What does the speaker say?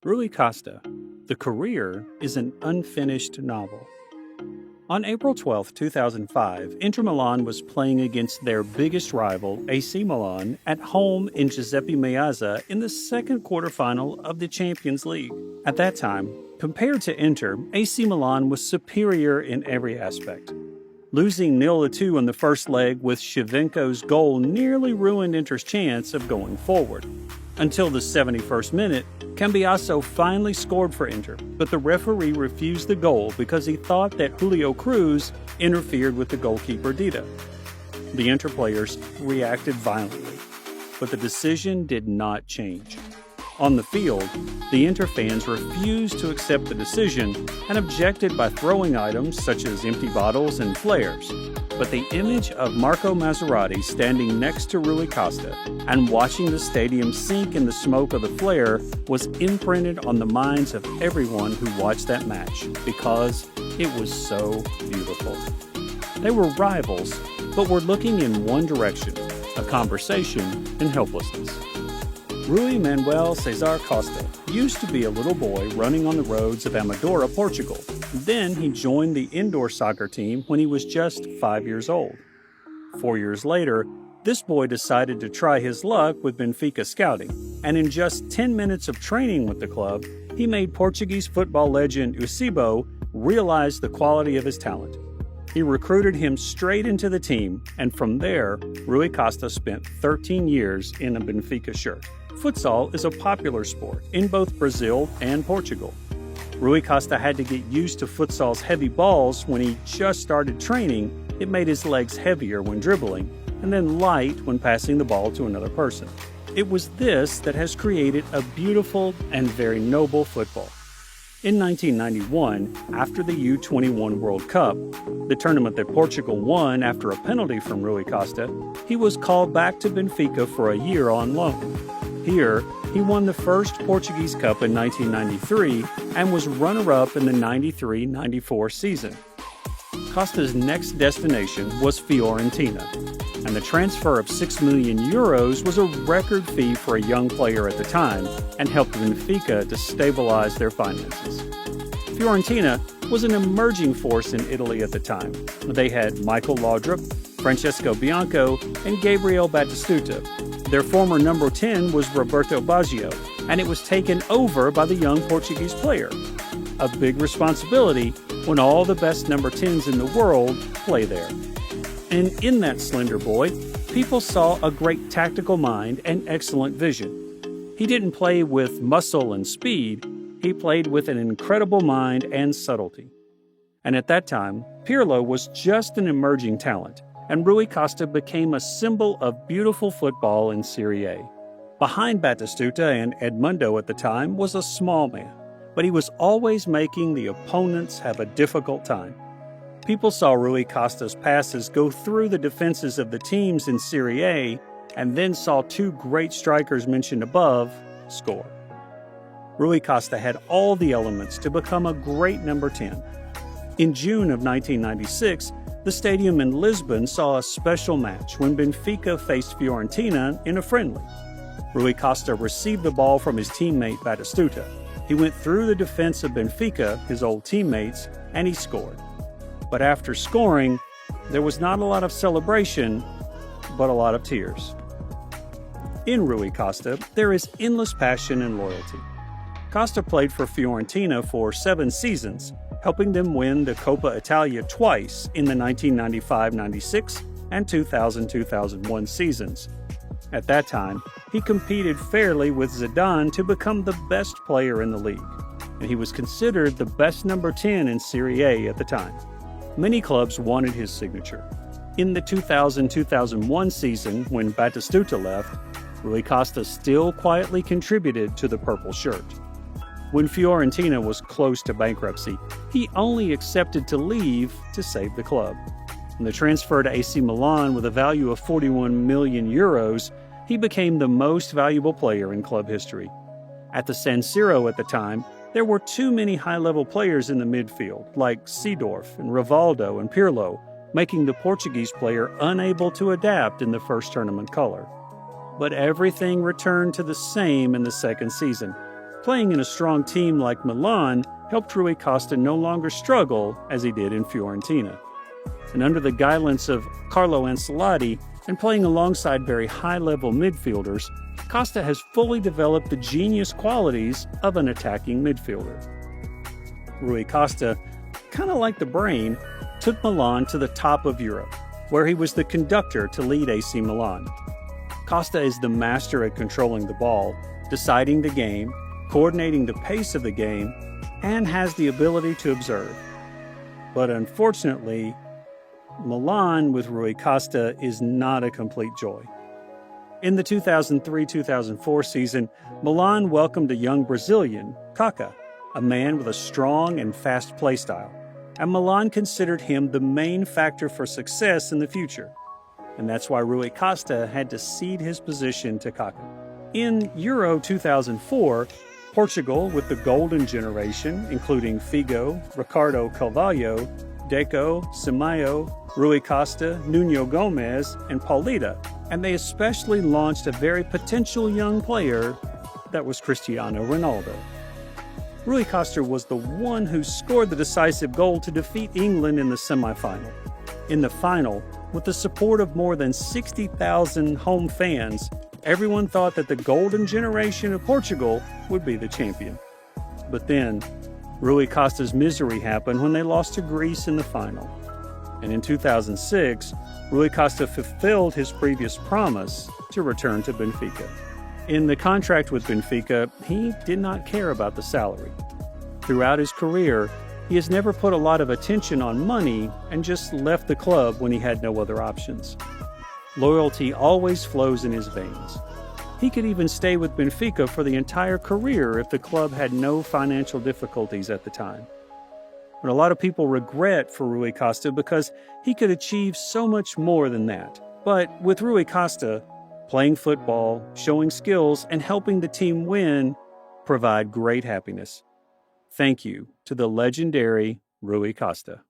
Rui Costa, The Career is an Unfinished Novel. On April 12, 2005, Inter Milan was playing against their biggest rival, AC Milan, at home in Giuseppe Meazza in the second quarterfinal of the Champions League. At that time, compared to Inter, AC Milan was superior in every aspect. Losing 0-2 in the first leg with Shevchenko's goal nearly ruined Inter's chance of going forward. Until the 71st minute, Cambiasso finally scored for Inter, but the referee refused the goal because he thought that Julio Cruz interfered with the goalkeeper Dida. The Inter players reacted violently, but the decision did not change. On the field, the Inter fans refused to accept the decision and objected by throwing items such as empty bottles and flares. But the image of Marco Maserati standing next to Rui Costa and watching the stadium sink in the smoke of the flare was imprinted on the minds of everyone who watched that match because it was so beautiful. They were rivals, but were looking in one direction, a conversation and helplessness. Rui Manuel Cesar Costa used to be a little boy running on the roads of Amadora, Portugal. Then he joined the indoor soccer team when he was just 5 years old. 4 years later, this boy decided to try his luck with Benfica scouting, and in just 10 minutes of training with the club, he made Portuguese football legend Eusebio realize the quality of his talent. He recruited him straight into the team, and from there, Rui Costa spent 13 years in a Benfica shirt. Futsal is a popular sport in both Brazil and Portugal. Rui Costa had to get used to futsal's heavy balls when he just started training. It made his legs heavier when dribbling, and then light when passing the ball to another person. It was this that has created a beautiful and very noble football. In 1991, after the U21 World Cup, the tournament that Portugal won after a penalty from Rui Costa, he was called back to Benfica for a year on loan. Here, he won the first Portuguese Cup in 1993 and was runner-up in the 93-94 season. Costa's next destination was Fiorentina, and the transfer of €6 million was a record fee for a young player at the time and helped Benfica to stabilize their finances. Fiorentina was an emerging force in Italy at the time. They had Michael Laudrup, Francesco Bianco, and Gabriel Batistuta. Their former number 10 was Roberto Baggio, and it was taken over by the young Portuguese player. A big responsibility when all the best number 10s in the world play there. And in that slender boy, people saw a great tactical mind and excellent vision. He didn't play with muscle and speed, he played with an incredible mind and subtlety. And at that time, Pirlo was just an emerging talent, and Rui Costa became a symbol of beautiful football in Serie A. Behind Batistuta and Edmundo at the time was a small man, but he was always making the opponents have a difficult time. People saw Rui Costa's passes go through the defenses of the teams in Serie A, and then saw two great strikers mentioned above score. Rui Costa had all the elements to become a great number 10. In June of 1996, the stadium in Lisbon saw a special match when Benfica faced Fiorentina in a friendly. Rui Costa received the ball from his teammate Batistuta. He went through the defense of Benfica, his old teammates, and he scored. But after scoring, there was not a lot of celebration, but a lot of tears. In Rui Costa, there is endless passion and loyalty. Costa played for Fiorentina for 7 seasons, helping them win the Coppa Italia twice in the 1995-96 and 2000-2001 seasons. At that time, he competed fairly with Zidane to become the best player in the league, and he was considered the best number 10 in Serie A at the time. Many clubs wanted his signature. In the 2000-2001 season, when Batistuta left, Rui Costa still quietly contributed to the purple shirt. When Fiorentina was close to bankruptcy, he only accepted to leave to save the club. In the transfer to AC Milan with a value of €41 million, he became the most valuable player in club history. At the San Siro at the time, there were too many high-level players in the midfield, like Seedorf and Rivaldo and Pirlo, making the Portuguese player unable to adapt in the first tournament color. But everything returned to the same in the second season. Playing in a strong team like Milan helped Rui Costa no longer struggle as he did in Fiorentina. And under the guidance of Carlo Ancelotti and playing alongside very high-level midfielders, Costa has fully developed the genius qualities of an attacking midfielder. Rui Costa, kind of like the brain, took Milan to the top of Europe, where he was the conductor to lead AC Milan. Costa is the master at controlling the ball, deciding the game, coordinating the pace of the game, and has the ability to observe. But unfortunately, Milan with Rui Costa is not a complete joy. In the 2003-2004 season, Milan welcomed a young Brazilian, Kaká, a man with a strong and fast play style, and Milan considered him the main factor for success in the future. And that's why Rui Costa had to cede his position to Kaká. In Euro 2004, Portugal, with the golden generation, including Figo, Ricardo Carvalho, Deco, Semayo, Rui Costa, Nuno Gomes, and Paulita, and they especially launched a very potential young player that was Cristiano Ronaldo. Rui Costa was the one who scored the decisive goal to defeat England in the semifinal. In the final, with the support of more than 60,000 home fans, everyone thought that the golden generation of Portugal would be the champion. But then, Rui Costa's misery happened when they lost to Greece in the final. And in 2006, Rui Costa fulfilled his previous promise to return to Benfica. In the contract with Benfica, he did not care about the salary. Throughout his career, he has never put a lot of attention on money and just left the club when he had no other options. Loyalty always flows in his veins. He could even stay with Benfica for the entire career if the club had no financial difficulties at the time. But a lot of people regret for Rui Costa because he could achieve so much more than that. But with Rui Costa, playing football, showing skills, and helping the team win provide great happiness. Thank you to the legendary Rui Costa.